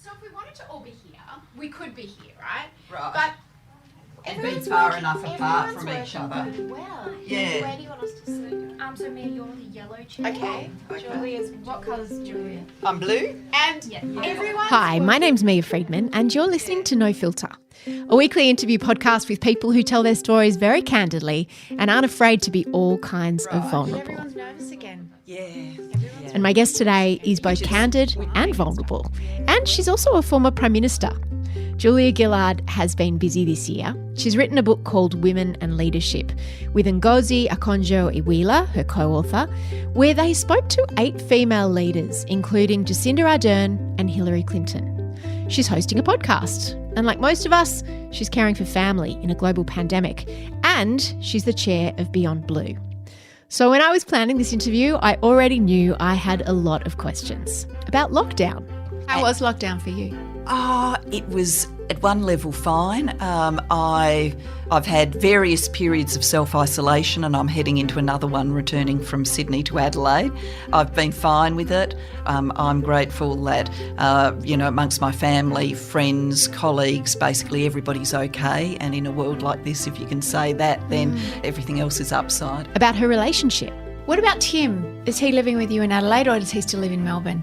So if we wanted to all be here, we could be here, right? Right. But and be far enough apart from each other. Well, Yeah. where do you want us to sit? so Mia, you're the yellow chair. Okay. Julia's, what colour's Julia? I'm blue. And everyone. Hi, my name's Mia Friedman, and you're listening to No Filter, a weekly interview podcast with people who tell their stories very candidly and aren't afraid to be all kinds of vulnerable. Everyone's nervous again. Yeah. And my guest today is both candid and vulnerable, and she's also a former Prime Minister. Julia Gillard has been busy this year. She's written a book called Women and Leadership with Ngozi Okonjo-Iweala, her co-author, where they spoke to 8 female leaders, including Jacinda Ardern and Hilary Clinton. She's hosting a podcast, and like most of us, she's caring for family in a global pandemic, and she's the chair of Beyond Blue. So when I was planning this interview, I already knew I had a lot of questions about lockdown. How was lockdown for you? It was at one level fine. I've had various periods of self-isolation, and I'm heading into another one returning from Sydney to Adelaide. I've been fine with it. I'm grateful that, amongst my family, friends, colleagues, basically everybody's okay. And in a world like this, if you can say that, then everything else is upside. About her relationship. What about Tim? Is he living with you in Adelaide or does he still live in Melbourne?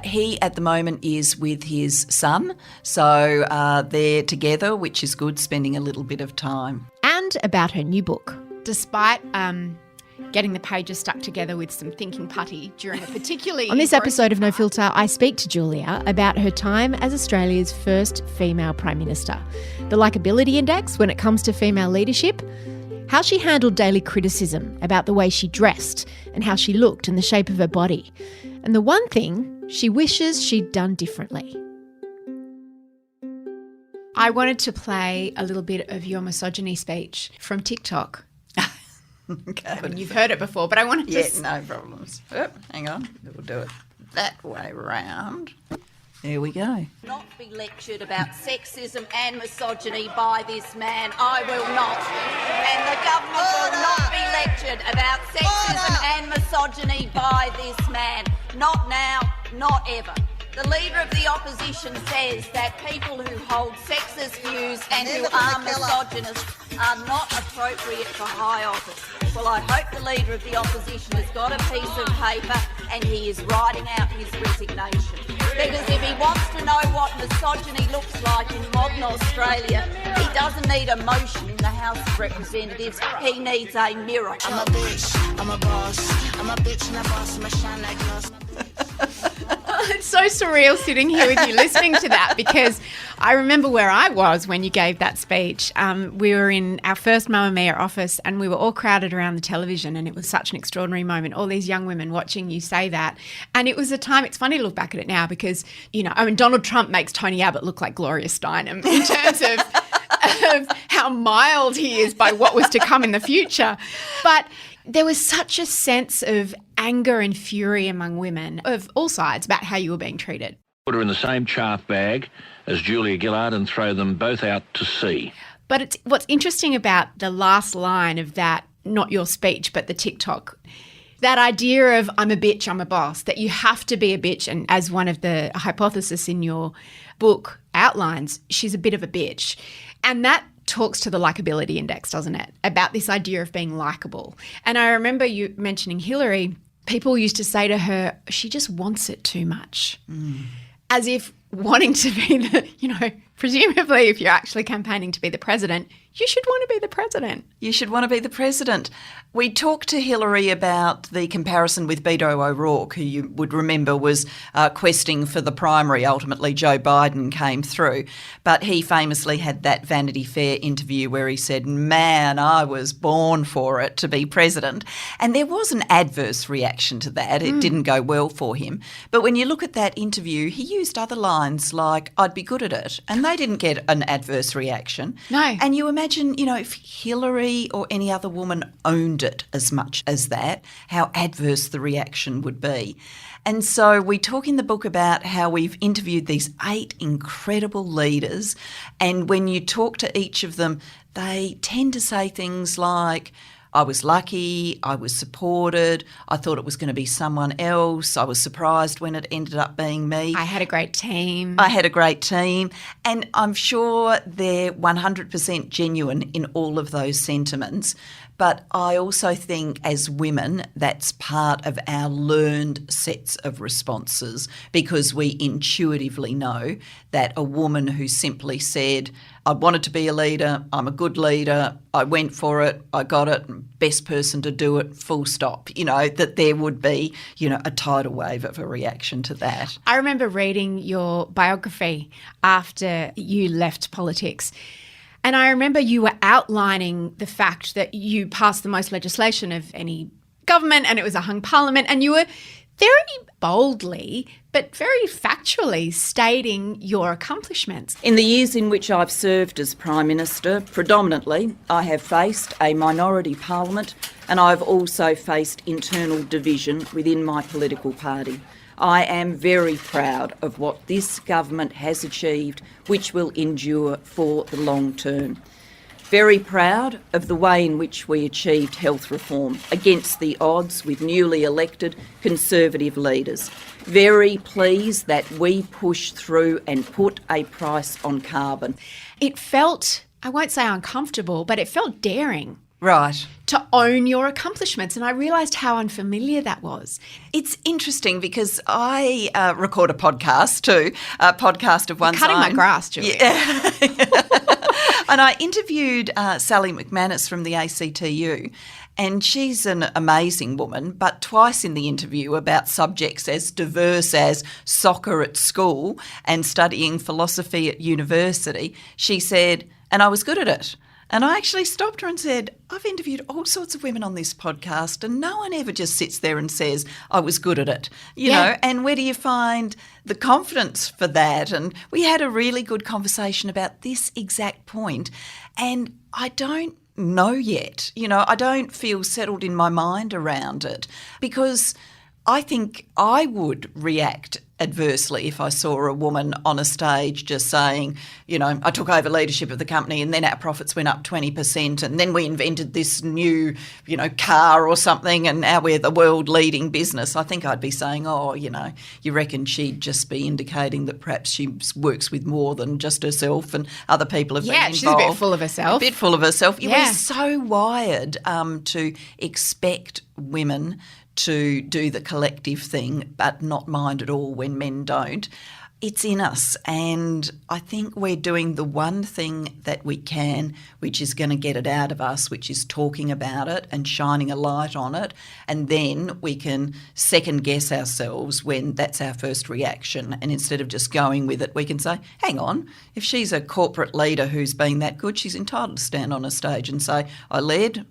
He, at the moment, is with his son, so they're together, which is good, spending a little bit of time. And about her new book. Despite getting the pages stuck together with some thinking putty during a particularly... On this episode of No Filter, I speak to Julia about her time as Australia's first female Prime Minister, the likeability index when it comes to female leadership, how she handled daily criticism about the way she dressed and how she looked and the shape of her body, and the one thing she wishes she'd done differently. I wanted to play a little bit of your misogyny speech from TikTok. Okay. I mean, you've heard it before, but I wanted to... Yeah, no problems. Oh, hang on, we'll do it that way round. There we go. Not be lectured about sexism and misogyny by this man. I will not. And the government will not be lectured about sexism and misogyny by this man. Not now, not ever. The Leader of the Opposition says that people who hold sexist views and who are misogynists are not appropriate for high office. Well, I hope the Leader of the Opposition has got a piece of paper and he is writing out his resignation. Because if he wants to know what misogyny looks like in modern Australia, he doesn't need a motion in the House of Representatives, he needs a mirror. I'm a bitch, I'm a boss, I'm a bitch and a boss, I'm a shine like glass. It's so surreal sitting here with you listening to that, because I remember where I was when you gave that speech. We were in our first Mamma Mia office and we were all crowded around the television, and it was such an extraordinary moment, all these young women watching you say that. And it was a time, it's funny to look back at it now because, Donald Trump makes Tony Abbott look like Gloria Steinem in terms of how mild he is by what was to come in the future. But there was such a sense of anger and fury among women of all sides about how you were being treated. Put her in the same chaff bag as Julia Gillard and throw them both out to sea. But what's interesting about the last line of that, not your speech, but the TikTok, that idea of I'm a bitch, I'm a boss, that you have to be a bitch. And as one of the hypotheses in your book outlines, she's a bit of a bitch. And that talks to the likeability index, doesn't it? About this idea of being likeable. And I remember you mentioning Hilary. People used to say to her, she just wants it too much. As if wanting to be presumably if you're actually campaigning to be the president, you should want to be the president. You should want to be the president. We talked to Hilary about the comparison with Beto O'Rourke, who you would remember was questing for the primary. Ultimately, Joe Biden came through. But he famously had that Vanity Fair interview where he said, man, I was born for it to be president. And there was an adverse reaction to that. It didn't go well for him. But when you look at that interview, he used other lines like, I'd be good at it. And they didn't get an adverse reaction. No. And you imagine, if Hilary or any other woman owned it as much as that, how adverse the reaction would be. And so we talk in the book about how we've interviewed these 8 incredible leaders, and when you talk to each of them, they tend to say things like, I was lucky, I was supported, I thought it was going to be someone else. I was surprised when it ended up being me. I had a great team. I had a great team, and I'm sure they're 100% genuine in all of those sentiments. But I also think as women, that's part of our learned sets of responses, because we intuitively know that a woman who simply said, I wanted to be a leader, I'm a good leader, I went for it, I got it, best person to do it, full stop, that there would be, a tidal wave of a reaction to that. I remember reading your biography after you left politics. And I remember you were outlining the fact that you passed the most legislation of any government, and it was a hung parliament, and you were very boldly but very factually stating your accomplishments. In the years in which I've served as Prime Minister, predominantly I have faced a minority parliament, and I've also faced internal division within my political party. I am very proud of what this government has achieved, which will endure for the long term. Very proud of the way in which we achieved health reform against the odds with newly elected Conservative leaders. Very pleased that we pushed through and put a price on carbon. It felt, I won't say uncomfortable, but it felt daring. Right. To own your accomplishments. And I realised how unfamiliar that was. It's interesting because I record a podcast too, a podcast of one's own. Cutting my grass, Julia. Yeah. And I interviewed Sally McManus from the ACTU, and she's an amazing woman, but twice in the interview about subjects as diverse as soccer at school and studying philosophy at university, she said, and I was good at it. And I actually stopped her and said, I've interviewed all sorts of women on this podcast, and no one ever just sits there and says, I was good at it, you know, and where do you find the confidence for that? And we had a really good conversation about this exact point, and I don't know yet, I don't feel settled in my mind around it, because I think I would react adversely if I saw a woman on a stage just saying, I took over leadership of the company and then our profits went up 20% and then we invented this new, car or something and now we're the world leading business. I think I'd be saying, you reckon she'd just be indicating that perhaps she works with more than just herself and other people have been involved. Yeah, she's a bit full of herself. A bit full of herself. Yeah. We're so wired to expect women to do the collective thing but not mind at all when men don't. It's in us, and I think we're doing the one thing that we can, which is going to get it out of us, which is talking about it and shining a light on it, and then we can second guess ourselves when that's our first reaction, and instead of just going with it, we can say, hang on, if she's a corporate leader who's been that good, she's entitled to stand on a stage and say, I led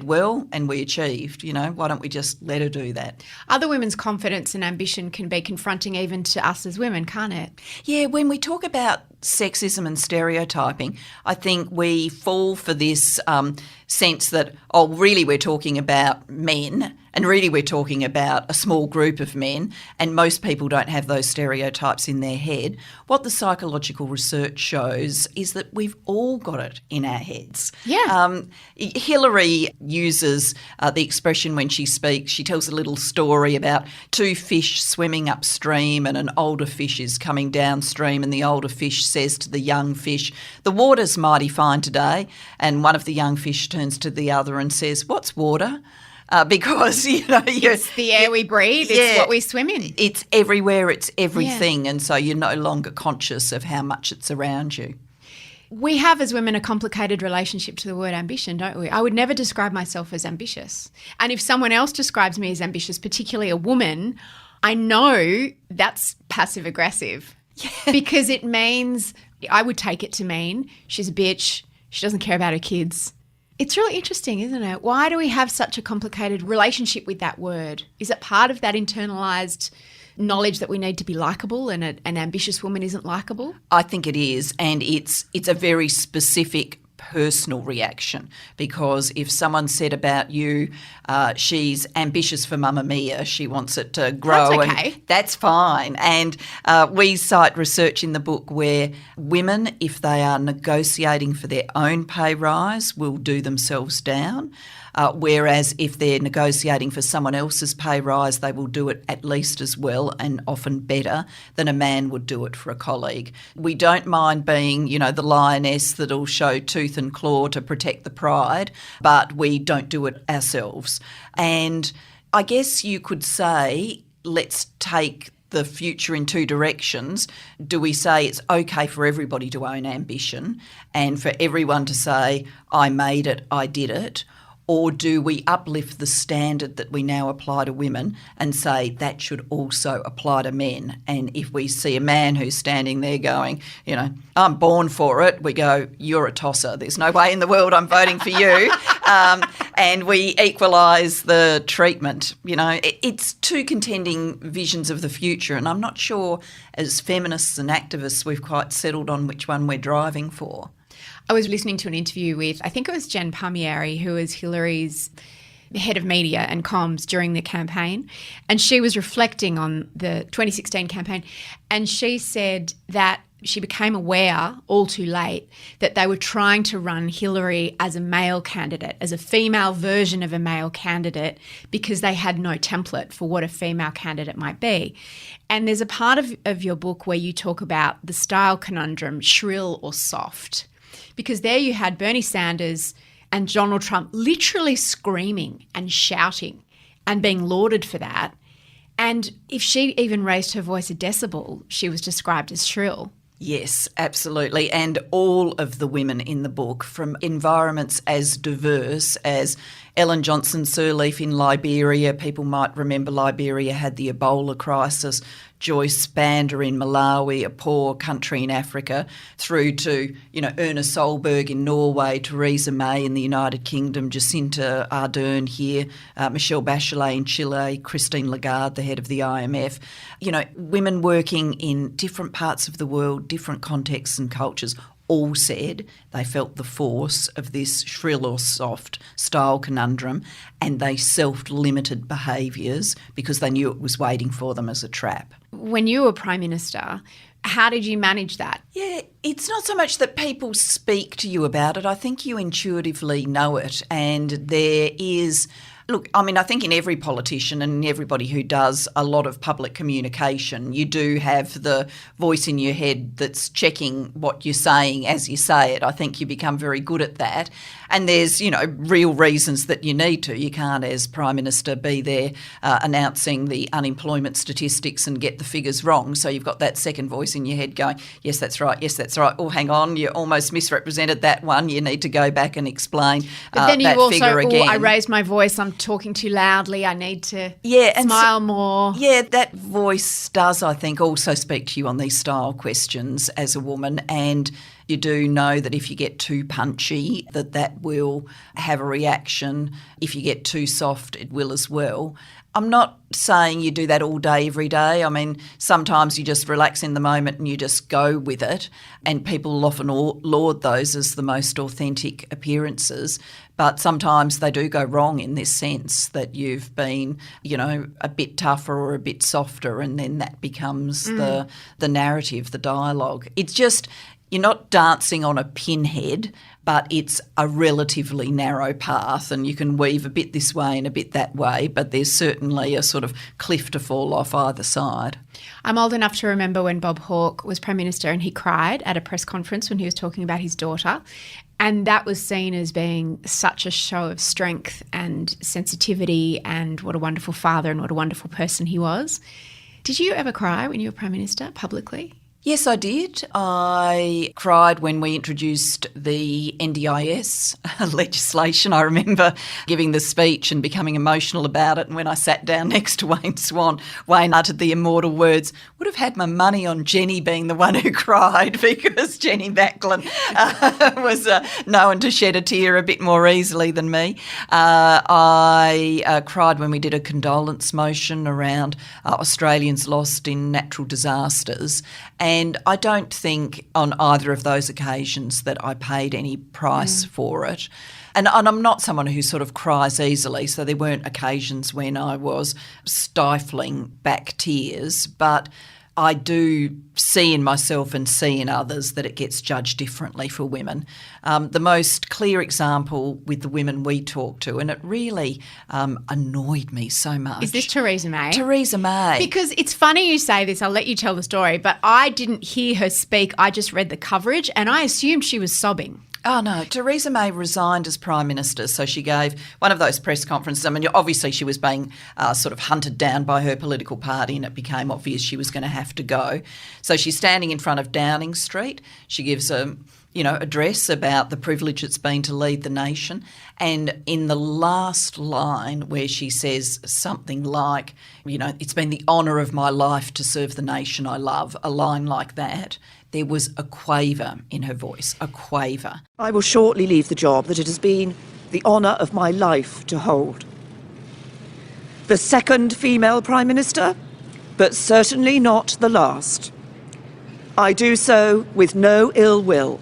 well and we achieved, why don't we just let her do that? Other women's confidence and ambition can be confronting even to us as women, can't it? Yeah, when we talk about sexism and stereotyping, I think we fall for this sense that, really we're talking about men and really we're talking about a small group of men and most people don't have those stereotypes in their head. What the psychological research shows is that we've all got it in our heads. Yeah. Hilary uses the expression when she speaks, she tells a little story about two fish swimming upstream and an older fish is coming downstream and the older fish says to the young fish, the water's mighty fine today, and one of the young fish turns to the other and says, what's water? Because, it's the air we breathe, it's what we swim in. It's everywhere, it's everything, and so you're no longer conscious of how much it's around you. We have, as women, a complicated relationship to the word ambition, don't we? I would never describe myself as ambitious. And if someone else describes me as ambitious, particularly a woman, I know that's passive-aggressive. Yeah. Because it means, I would take it to mean, she's a bitch, she doesn't care about her kids. It's really interesting, isn't it? Why do we have such a complicated relationship with that word? Is it part of that internalised knowledge that we need to be likeable and an ambitious woman isn't likeable? I think it is, and it's a very specific personal reaction, because if someone said about you, she's ambitious for Mamma Mia, she wants it to grow, that's okay. And that's fine. And we cite research in the book where women, if they are negotiating for their own pay rise, will do themselves down. whereas if they're negotiating for someone else's pay rise, they will do it at least as well and often better than a man would do it for a colleague. We don't mind being, the lioness that'll show tooth and claw to protect the pride, but we don't do it ourselves. And I guess you could say, let's take the future in two directions. Do we say it's okay for everybody to own ambition and for everyone to say, I made it, I did it? Or do we uplift the standard that we now apply to women and say that should also apply to men? And if we see a man who's standing there going, I'm born for it, we go, you're a tosser. There's no way in the world I'm voting for you. And we equalise the treatment. It's two contending visions of the future, and I'm not sure as feminists and activists we've quite settled on which one we're driving for. I was listening to an interview with, I think it was Jen Palmieri, who was Hilary's head of media and comms during the campaign, and she was reflecting on the 2016 campaign, and she said that she became aware all too late that they were trying to run Hilary as a male candidate, as a female version of a male candidate, because they had no template for what a female candidate might be. And there's a part of your book where you talk about the style conundrum, shrill or soft. Because there you had Bernie Sanders and Donald Trump literally screaming and shouting and being lauded for that. And if she even raised her voice a decibel, she was described as shrill. Yes, absolutely. And all of the women in the book, from environments as diverse as Ellen Johnson Sirleaf in Liberia, people might remember Liberia had the Ebola crisis, Joyce Banda in Malawi, a poor country in Africa, through to, Erna Solberg in Norway, Theresa May in the United Kingdom, Jacinda Ardern here, Michelle Bachelet in Chile, Christine Lagarde, the head of the IMF. Women working in different parts of the world, different contexts and cultures, all said they felt the force of this shrill or soft style conundrum, and they self-limited behaviours because they knew it was waiting for them as a trap. When you were Prime Minister, how did you manage that? Yeah, it's not so much that people speak to you about it. I think you intuitively know it, and there is... Look, I think in every politician and everybody who does a lot of public communication, you do have the voice in your head that's checking what you're saying as you say it. I think you become very good at that. And there's, real reasons that you need to. You can't, as Prime Minister, be there announcing the unemployment statistics and get the figures wrong. So you've got that second voice in your head going, yes, that's right, yes, that's right. Oh, hang on, you almost misrepresented that one. You need to go back and explain but then that you also, figure again. I raised my voice, I'm talking too loudly, I need to and smile more. Yeah, that voice does, I think, also speak to you on these style questions as a woman, and you do know that if you get too punchy, that will have a reaction. If you get too soft, it will as well. I'm not saying you do that all day, every day. Sometimes you just relax in the moment and you just go with it, and people often laud those as the most authentic appearances. But sometimes they do go wrong in this sense that you've been, a bit tougher or a bit softer, and then that becomes the narrative, the dialogue. It's just... You're not dancing on a pinhead, but it's a relatively narrow path, and you can weave a bit this way and a bit that way, but there's certainly a sort of cliff to fall off either side. I'm old enough to remember when Bob Hawke was Prime Minister and he cried at a press conference when he was talking about his daughter, and that was seen as being such a show of strength and sensitivity and what a wonderful father and what a wonderful person he was. Did you ever cry when you were Prime Minister publicly? Yes, I did. I cried when we introduced the NDIS legislation. I remember giving the speech and becoming emotional about it. And when I sat down next to Wayne Swan, Wayne uttered the immortal words, would have had my money on Jenny being the one who cried, because Jenny Macklin was known to shed a tear a bit more easily than me. I cried when we did a condolence motion around Australians lost in natural disasters. And I don't think on either of those occasions that I paid any price for it. And I'm not someone who sort of cries easily, so there weren't occasions when I was stifling back tears. But I do see in myself and see in others that it gets judged differently for women. The most clear example with the women we talk to, and it really annoyed me so much. Is this Theresa May? Theresa May. Because it's funny you say this, I'll let you tell the story, but I didn't hear her speak. I just read the coverage and I assumed she was sobbing. Oh, no. Theresa May resigned as Prime Minister, so she gave one of those press conferences. I mean, obviously she was being sort of hunted down by her political party and it became obvious she was going to have to go. So she's standing in front of Downing Street. She gives a address about the privilege it's been to lead the nation. And in the last line where she says something like, it's been the honour of my life to serve the nation I love, a line like that, there was a quaver in her voice, a quaver. I will shortly leave the job that it has been the honour of my life to hold. The second female Prime Minister, but certainly not the last. I do so with no ill will,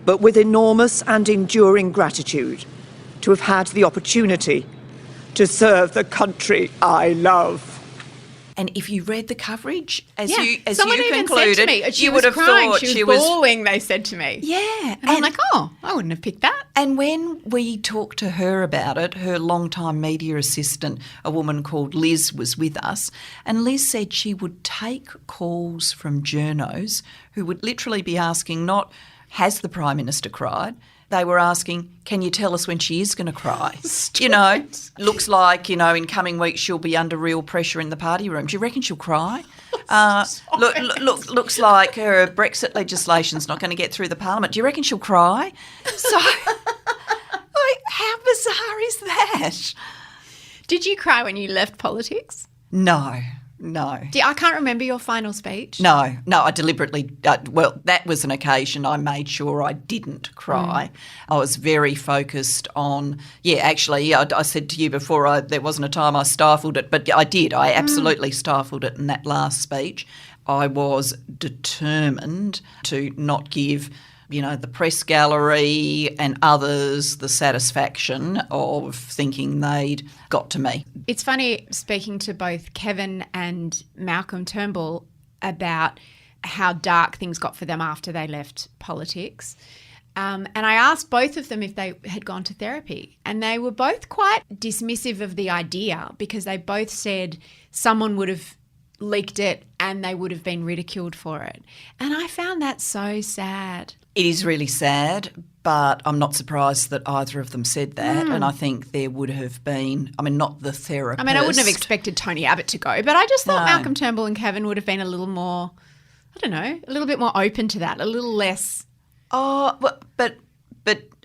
but with enormous and enduring gratitude to have had the opportunity to serve the country I love. And if you read the coverage, Someone you even concluded, said to me, she you was would have crying, thought she was bawling, they said to me. Yeah. And I'm like, oh, I wouldn't have picked that. And when we talked to her about it, her longtime media assistant, a woman called Liz, was with us, and Liz said she would take calls from journos who would literally be asking not, has the Prime Minister cried? They were asking, can you tell us when she is going to cry? Looks like, in coming weeks she'll be under real pressure in the party room. Do you reckon she'll cry? Looks like her Brexit legislation's not going to get through the parliament. Do you reckon she'll cry? So, how bizarre is that? Did you cry when you left politics? No. I can't remember your final speech. No, I deliberately, that was an occasion I made sure I didn't cry. I was very focused on, I said to you before, there wasn't a time I stifled it, but I did. I absolutely stifled it in that last speech. I was determined to not give the press gallery and others the satisfaction of thinking they'd got to me. It's funny speaking to both Kevin and Malcolm Turnbull about how dark things got for them after they left politics. And I asked both of them if they had gone to therapy, and they were both quite dismissive of the idea because they both said someone would have leaked it and they would have been ridiculed for it. And I found that so sad. It is really sad, but I'm not surprised that either of them said that. And I think there would have been, not the therapist. I wouldn't have expected Tony Abbott to go, but I just thought Malcolm Turnbull and Kevin would have been a little more, a little bit more open to that, a little less. Oh, but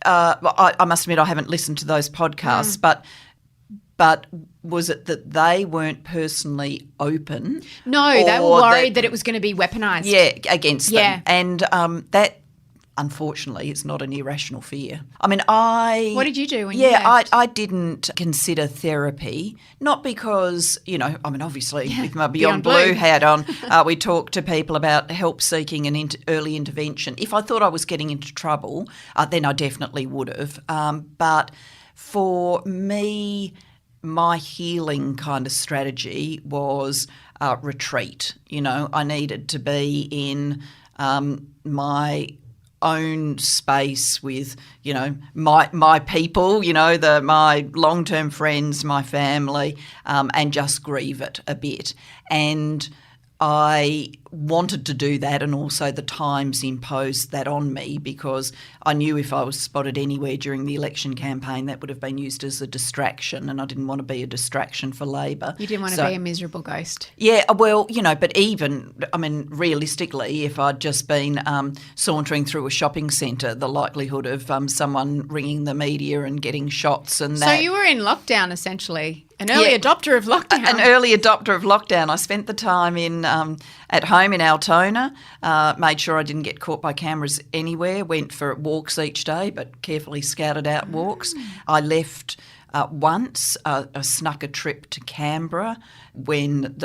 I must admit I haven't listened to those podcasts, but was it that they weren't personally open? No, they were worried that it was going to be weaponised. Yeah, against them. And that, unfortunately, is not an irrational fear. What did you do when you left? I didn't consider therapy, not because, obviously with my Beyond Blue hat on, we talk to people about help seeking and early intervention. If I thought I was getting into trouble, then I definitely would have. But for me, my healing kind of strategy was retreat. I needed to be in my own space with, my people, my long-term friends, my family, and just grieve it a bit. And I wanted to do that, and also the Times imposed that on me because I knew if I was spotted anywhere during the election campaign that would have been used as a distraction, and I didn't want to be a distraction for Labor. You didn't want to be a miserable ghost. Yeah, well, but even, realistically, if I'd just been sauntering through a shopping centre, the likelihood of someone ringing the media and getting shots and that. So you were in lockdown essentially. An early adopter of lockdown. An early adopter of lockdown. I spent the time at home in Altona, made sure I didn't get caught by cameras anywhere, went for walks each day but carefully scouted out walks. I left once, I snuck a trip to Canberra when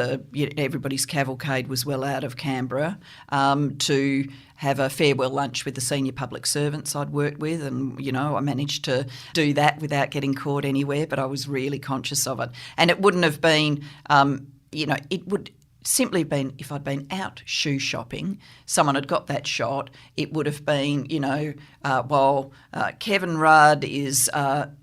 everybody's cavalcade was well out of Canberra to have a farewell lunch with the senior public servants I'd worked with, and I managed to do that without getting caught anywhere, but I was really conscious of it. And it wouldn't have been, simply been, if I'd been out shoe shopping, someone had got that shot, it would have been, while Kevin Rudd is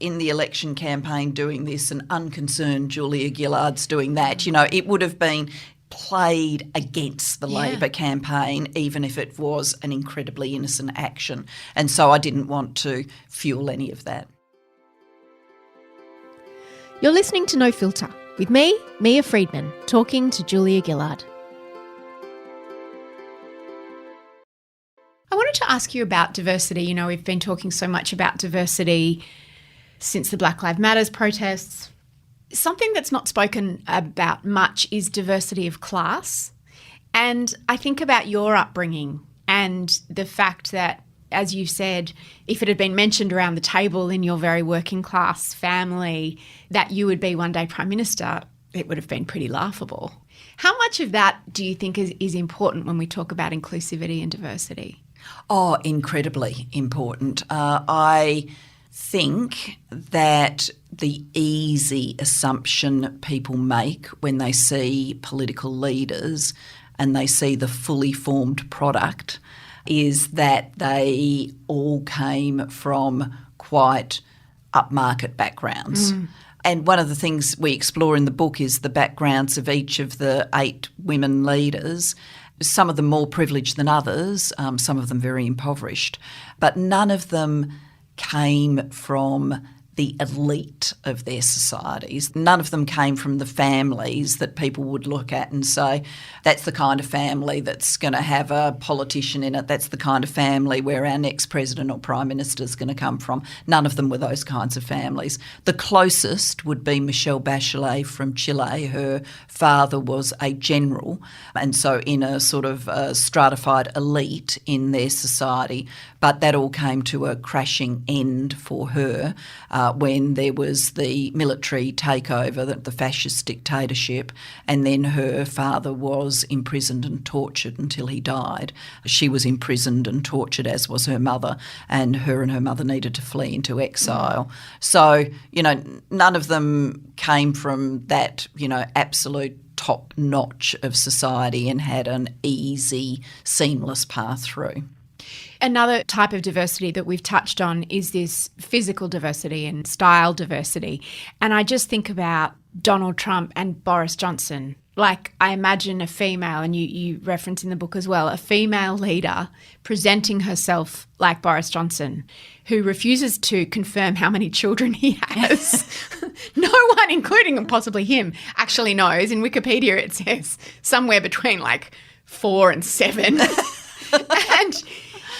in the election campaign doing this and unconcerned Julia Gillard's doing that. It would have been played against the Labor campaign, even if it was an incredibly innocent action. And so I didn't want to fuel any of that. You're listening to No Filter with me, Mia Friedman, talking to Julia Gillard. I wanted to ask you about diversity. We've been talking so much about diversity since the Black Lives Matter protests. Something that's not spoken about much is diversity of class. And I think about your upbringing and the fact that, as you said, if it had been mentioned around the table in your very working class family that you would be one day Prime Minister, it would have been pretty laughable. How much of that do you think is important when we talk about inclusivity and diversity? Oh, incredibly important. I think that the easy assumption people make when they see political leaders and they see the fully formed product is that they all came from quite upmarket backgrounds. And one of the things we explore in the book is the backgrounds of each of the 8 women leaders, some of them more privileged than others, some of them very impoverished, but none of them came from the elite of their societies. None of them came from the families that people would look at and say, that's the kind of family that's going to have a politician in it, that's the kind of family where our next president or prime minister is going to come from. None of them were those kinds of families. The closest would be Michelle Bachelet from Chile. Her father was a general, and so in a sort of stratified elite in their society, but that all came to a crashing end for her when there was the military takeover, the fascist dictatorship, and then her father was imprisoned and tortured until he died. She was imprisoned and tortured, as was her mother, and her mother needed to flee into exile. So, none of them came from that, absolute top notch of society and had an easy, seamless path through. Another type of diversity that we've touched on is this physical diversity and style diversity. And I just think about Donald Trump and Boris Johnson. Like, I imagine a female, and you reference in the book as well, a female leader presenting herself like Boris Johnson, who refuses to confirm how many children he has. No one, including possibly him, actually knows. In Wikipedia it says somewhere between 4 and 7. And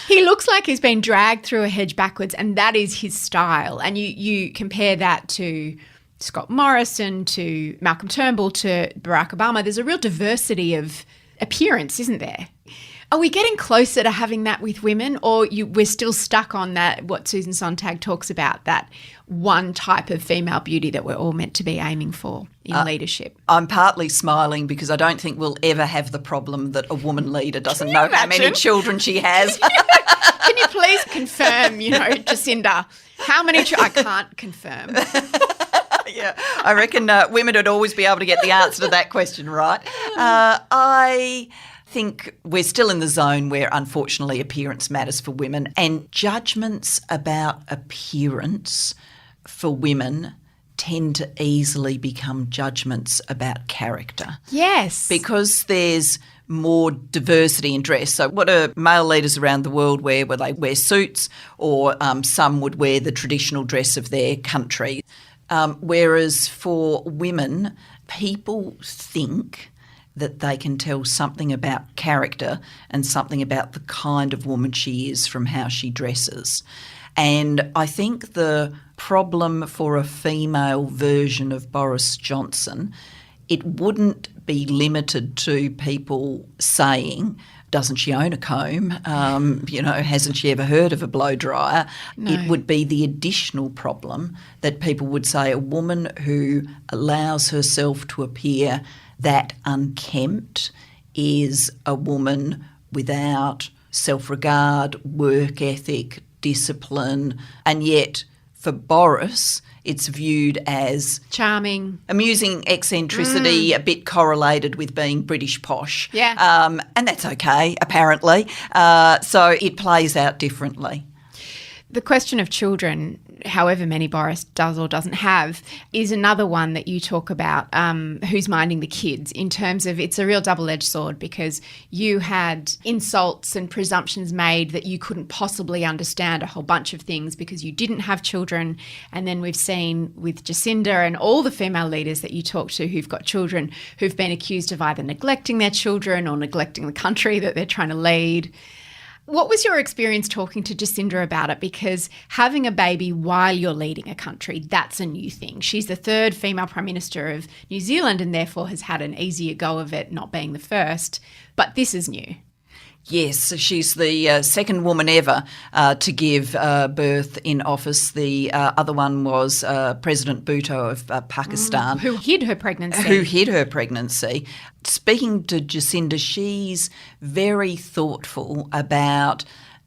he looks like he's been dragged through a hedge backwards, and that is his style. And you compare that to Scott Morrison, to Malcolm Turnbull, to Barack Obama. There's a real diversity of appearance, isn't there? Are we getting closer to having that with women, or we're still stuck on that, what Susan Sontag talks about, that one type of female beauty that we're all meant to be aiming for in leadership? I'm partly smiling because I don't think we'll ever have the problem that a woman leader doesn't know how many children she has. Can you please confirm, Jacinda, how many I can't confirm. Yeah, I reckon women would always be able to get the answer to that question right. I think we're still in the zone where, unfortunately, appearance matters for women, and judgments about appearance for women tend to easily become judgments about character. Yes. Because there's more diversity in dress. So what do male leaders around the world wear? Where they wear suits, or some would wear the traditional dress of their country. Whereas for women, people think that they can tell something about character and something about the kind of woman she is from how she dresses. And I think the problem for a female version of Boris Johnson, it wouldn't be limited to people saying, doesn't she own a comb? Hasn't she ever heard of a blow dryer? No. It would be the additional problem that people would say a woman who allows herself to appear that unkempt is a woman without self-regard, work ethic, discipline, and yet for Boris, it's viewed as charming, amusing eccentricity, a bit correlated with being British posh. Yeah. And that's okay, apparently. So it plays out differently. The question of children, however many Boris does or doesn't have, is another one that you talk about, who's minding the kids, in terms of it's a real double-edged sword, because you had insults and presumptions made that you couldn't possibly understand a whole bunch of things because you didn't have children. And then we've seen with Jacinda and all the female leaders that you talk to who've got children who've been accused of either neglecting their children or neglecting the country that they're trying to lead. What was your experience talking to Jacinda about it? Because having a baby while you're leading a country, that's a new thing. She's the third female Prime Minister of New Zealand and therefore has had an easier go of it, not being the first. But this is new. Yes, she's the second woman ever to give birth in office. The other one was President Bhutto of Pakistan. Who hid her pregnancy. Speaking to Jacinda, she's very thoughtful about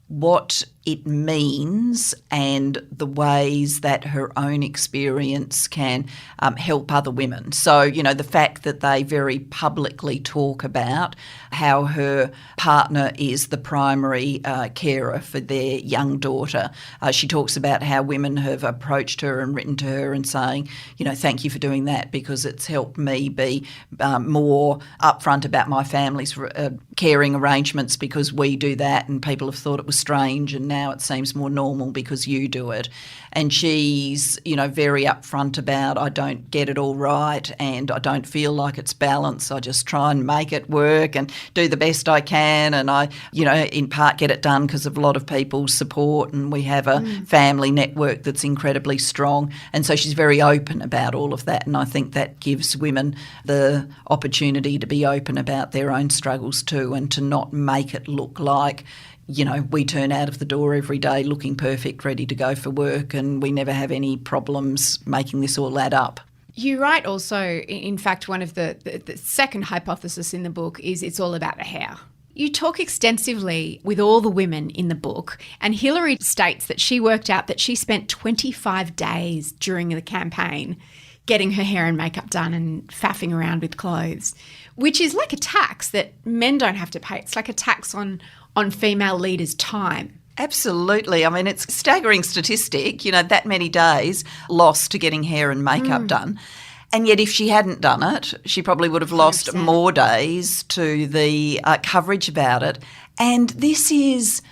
what it means and the ways that her own experience can help other women. So, you know, the fact that they very publicly talk about how her partner is the primary carer for their young daughter. She talks about how women have approached her and written to her and saying, you know, thank you for doing that because it's helped me be more upfront about my family's caring arrangements because we do that and people have thought it was strange and now it seems more normal because you do it. And she's, you know, very upfront about I don't get it all right and I don't feel like it's balanced. I just try and make it work and do the best I can. And I, you know, in part get it done because of a lot of people's support and we have a family network that's incredibly strong. And so she's very open about all of that. And I think that gives women the opportunity to be open about their own struggles too and to not make it look like, you know, we turn out of the door every day looking perfect, ready to go for work, and we never have any problems making this all add up. You write also, in fact, one of the second hypothesis in the book is it's all about the hair. You talk extensively with all the women in the book, and Hilary states that she worked out that she spent 25 days during the campaign getting her hair and makeup done and faffing around with clothes, which is like a tax that men don't have to pay. It's like a tax on female leaders' time. Absolutely. I mean, it's a staggering statistic, you know, that many days lost to getting hair and makeup done. And yet if she hadn't done it, she probably would have lost 100%. more days to the coverage about it. And this is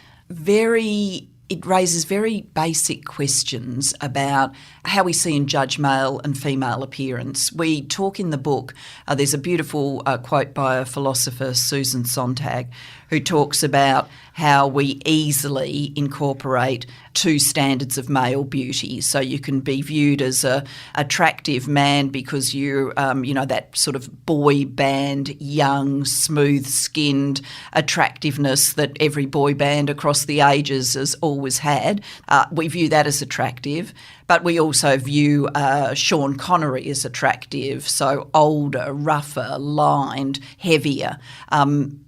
it raises very basic questions about how we see and judge male and female appearance. We talk in the book, there's a beautiful quote by a philosopher, Susan Sontag, who talks about how we easily incorporate two standards of male beauty. So you can be viewed as a attractive man because you're, that sort of boy band, young, smooth-skinned attractiveness that every boy band across the ages has always had. We view that as attractive. But we also view Sean Connery as attractive, so older, rougher, lined, heavier.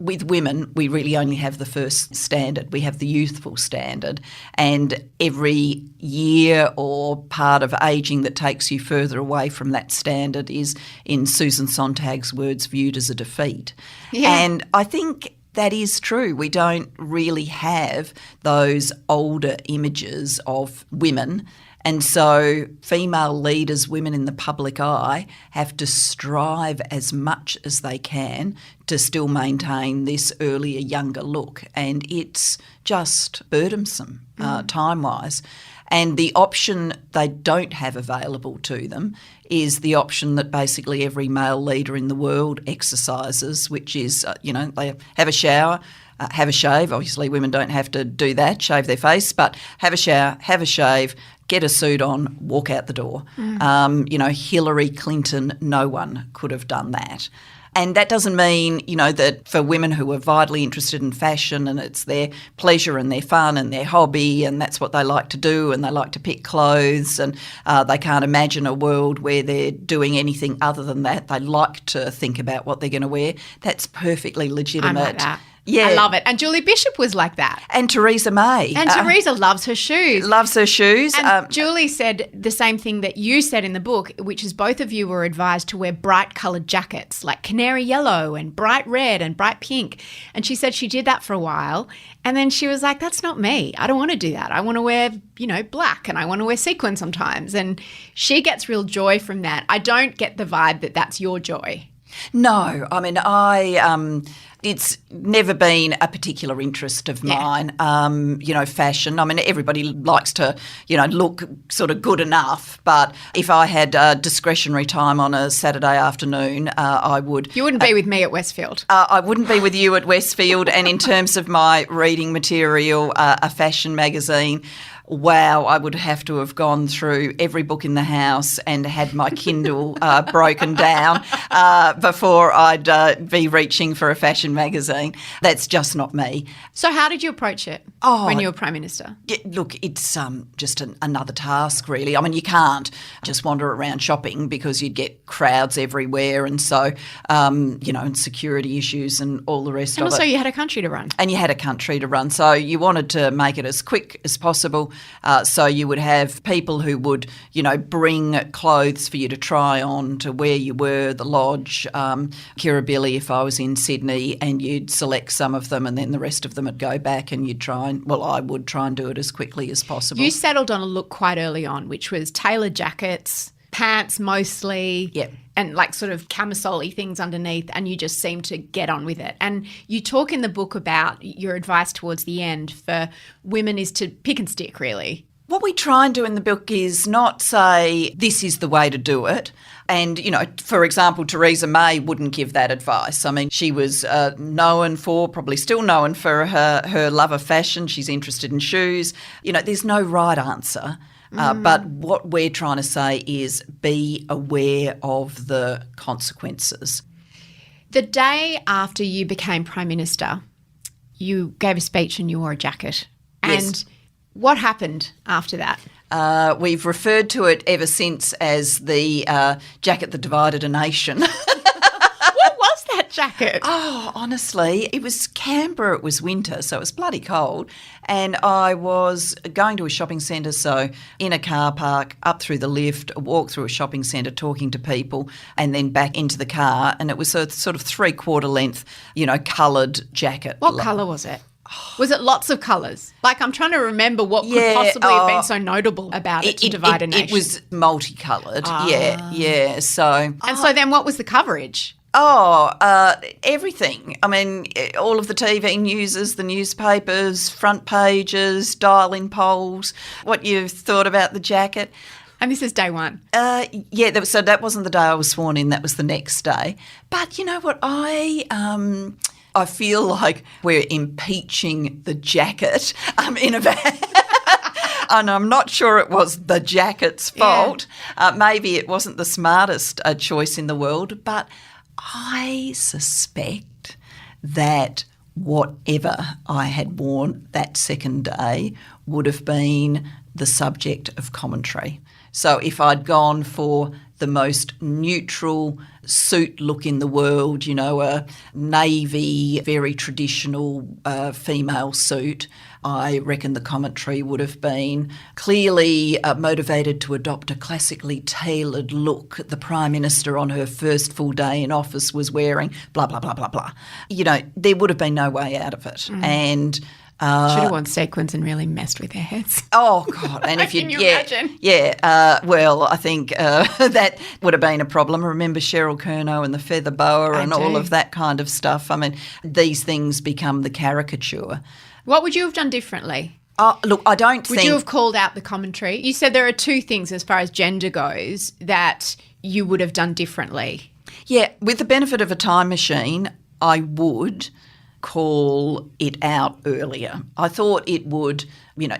With women, we really only have the first standard. We have the youthful standard. And every year or part of ageing that takes you further away from that standard is, in Susan Sontag's words, viewed as a defeat. Yeah. And I think that is true. We don't really have those older images of women. And so female leaders, women in the public eye, have to strive as much as they can to still maintain this earlier, younger look. And it's just burdensome time-wise. And the option they don't have available to them is the option that basically every male leader in the world exercises, which is, they have a shower, have a shave. Obviously, women don't have to do that, shave their face, but have a shower, have a shave, get a suit on, walk out the door. Hilary Clinton, no one could have done that. And that doesn't mean, that for women who are vitally interested in fashion and it's their pleasure and their fun and their hobby and that's what they like to do and they like to pick clothes and they can't imagine a world where they're doing anything other than that. They like to think about what they're going to wear. That's perfectly legitimate. I'm like that. Yeah. I love it. And Julie Bishop was like that. And Theresa May. And Theresa loves her shoes. Loves her shoes. And Julie said the same thing that you said in the book, which is both of you were advised to wear bright coloured jackets like canary yellow and bright red and bright pink. And she said she did that for a while. And then she was like, that's not me. I don't want to do that. I want to wear, black, and I want to wear sequins sometimes. And she gets real joy from that. I don't get the vibe that that's your joy. No, I mean, it's never been a particular interest of mine, fashion. I mean, everybody likes to, look sort of good enough, but if I had discretionary time on a Saturday afternoon, I would. You wouldn't be with me at Westfield. I wouldn't be with you at Westfield, and in terms of my reading material, a fashion magazine, wow, I would have to have gone through every book in the house and had my Kindle broken down before I'd be reaching for a fashion magazine. That's just not me. So how did you approach it when you were Prime Minister? Yeah, look, it's just another task, really. I mean, you can't just wander around shopping because you'd get crowds everywhere, and so, and security issues and all the rest of it. And also you had a country to run. And you had a country to run. So you wanted to make it as quick as possible. So you would have people who would, bring clothes for you to try on to where you were, the lodge, Kirribilli if I was in Sydney, and you'd select some of them and then the rest of them would go back and you'd I would try and do it as quickly as possible. You settled on a look quite early on, which was tailored jackets, pants mostly, and like sort of camisole-y things underneath, and you just seemed to get on with it. And you talk in the book about your advice towards the end for women is to pick and stick, really. What we try and do in the book is not say this is the way to do it. And, for example, Theresa May wouldn't give that advice. I mean, she was probably still known for her love of fashion. She's interested in shoes. There's no right answer. But what we're trying to say is be aware of the consequences. The day after you became Prime Minister, you gave a speech and you wore a jacket. Yes. And what happened after that? We've referred to it ever since as the jacket that divided a nation. What was that jacket? Oh, honestly, it was Canberra. It was winter, so it was bloody cold. And I was going to a shopping centre, so in a car park, up through the lift, a walk through a shopping centre, talking to people, and then back into the car. And it was a sort of 3/4 length, coloured jacket. What colour was it? Was it lots of colours? Like, I'm trying to remember what could possibly have been so notable about it to divide a nation. It was multicoloured, yeah. So, and so then what was the coverage? Everything. I mean, all of the TV newses, the newspapers, front pages, dial-in polls, what you thought about the jacket. And this is day one? So that wasn't the day I was sworn in, that was the next day. But you know what, I feel like we're impeaching the jacket in a way. And I'm not sure it was the jacket's fault. Maybe it wasn't the smartest choice in the world, but I suspect that whatever I had worn that second day would have been the subject of commentary. So if I'd gone for the most neutral suit look in the world, a navy, very traditional female suit, I reckon the commentary would have been clearly motivated to adopt a classically tailored look the Prime Minister on her first full day in office was wearing, blah, blah, blah, blah, blah. There would have been no way out of it. And should have worn sequins and really messed with their heads. Oh, God. And if Can you imagine? Well, I think that would have been a problem. Remember Cheryl Curnow and the feather boa and all of that kind of stuff. I mean, these things become the caricature. What would you have done differently? Look, I don't think... Would you have called out the commentary? You said there are two things as far as gender goes that you would have done differently. Yeah, with the benefit of a time machine, I would call it out earlier. I thought it would,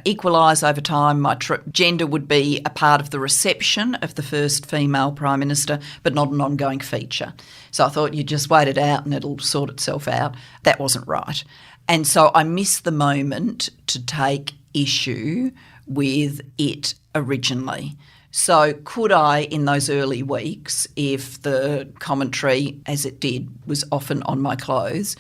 equalise over time. Gender would be a part of the reception of the first female Prime Minister, but not an ongoing feature. So I thought you'd just wait it out and it'll sort itself out. That wasn't right. And so I missed the moment to take issue with it originally. So could I, in those early weeks, if the commentary, as it did, was often on my clothes,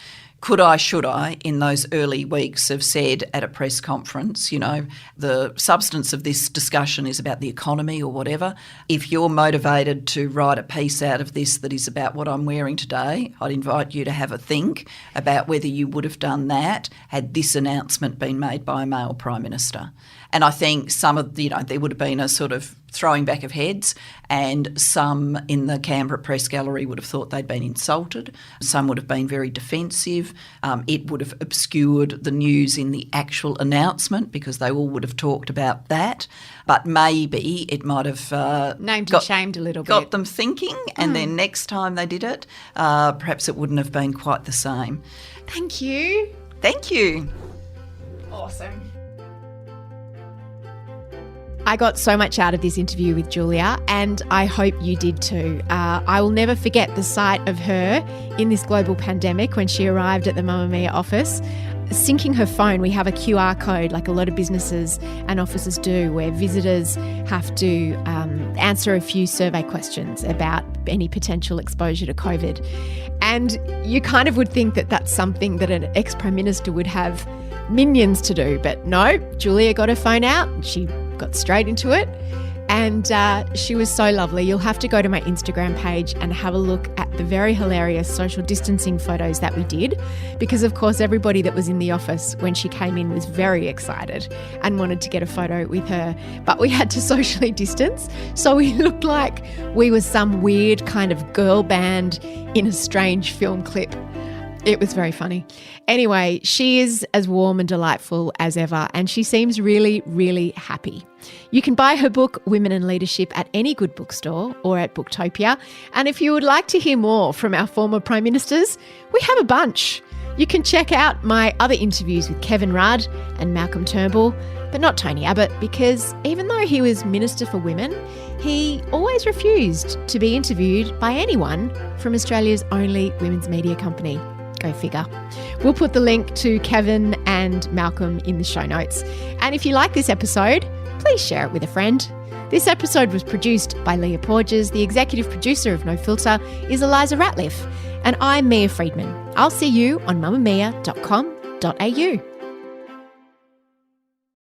could I, should I, in those early weeks have said at a press conference, you know, the substance of this discussion is about the economy or whatever. If you're motivated to write a piece out of this that is about what I'm wearing today, I'd invite you to have a think about whether you would have done that had this announcement been made by a male Prime Minister. And I think some of, you know, there would have been a sort of throwing back of heads, and some in the Canberra Press Gallery would have thought they'd been insulted. Some would have been very defensive. It would have obscured the news in the actual announcement because they all would have talked about that. But maybe it might have named and shamed a little bit. Got them thinking, and then next time they did it, perhaps it wouldn't have been quite the same. Thank you. Thank you. Awesome. I got so much out of this interview with Julia, and I hope you did too. I will never forget the sight of her in this global pandemic when she arrived at the Mamamia office, syncing her phone. We have a QR code like a lot of businesses and offices do, where visitors have to answer a few survey questions about any potential exposure to COVID. And you kind of would think that that's something that an ex-Prime Minister would have minions to do, but no, Julia got her phone out. She got straight into it, and she was so lovely. You'll have to go to my Instagram page and have a look at the very hilarious social distancing photos that we did, because of course everybody that was in the office when she came in was very excited and wanted to get a photo with her, but we had to socially distance, so we looked like we were some weird kind of girl band in a strange film clip. It was very funny. Anyway, she is as warm and delightful as ever, and she seems really, really happy. You can buy her book, Women and Leadership, at any good bookstore or at Booktopia. And if you would like to hear more from our former Prime Ministers, we have a bunch. You can check out my other interviews with Kevin Rudd and Malcolm Turnbull, but not Tony Abbott, because even though he was Minister for Women, he always refused to be interviewed by anyone from Australia's only women's media company. Go figure. We'll put the link to Kevin and Malcolm in the show notes. And if you like this episode, please share it with a friend. This episode was produced by Leah Porges. The executive producer of No Filter is Eliza Ratliff. And I'm Mia Friedman. I'll see you on mamamia.com.au.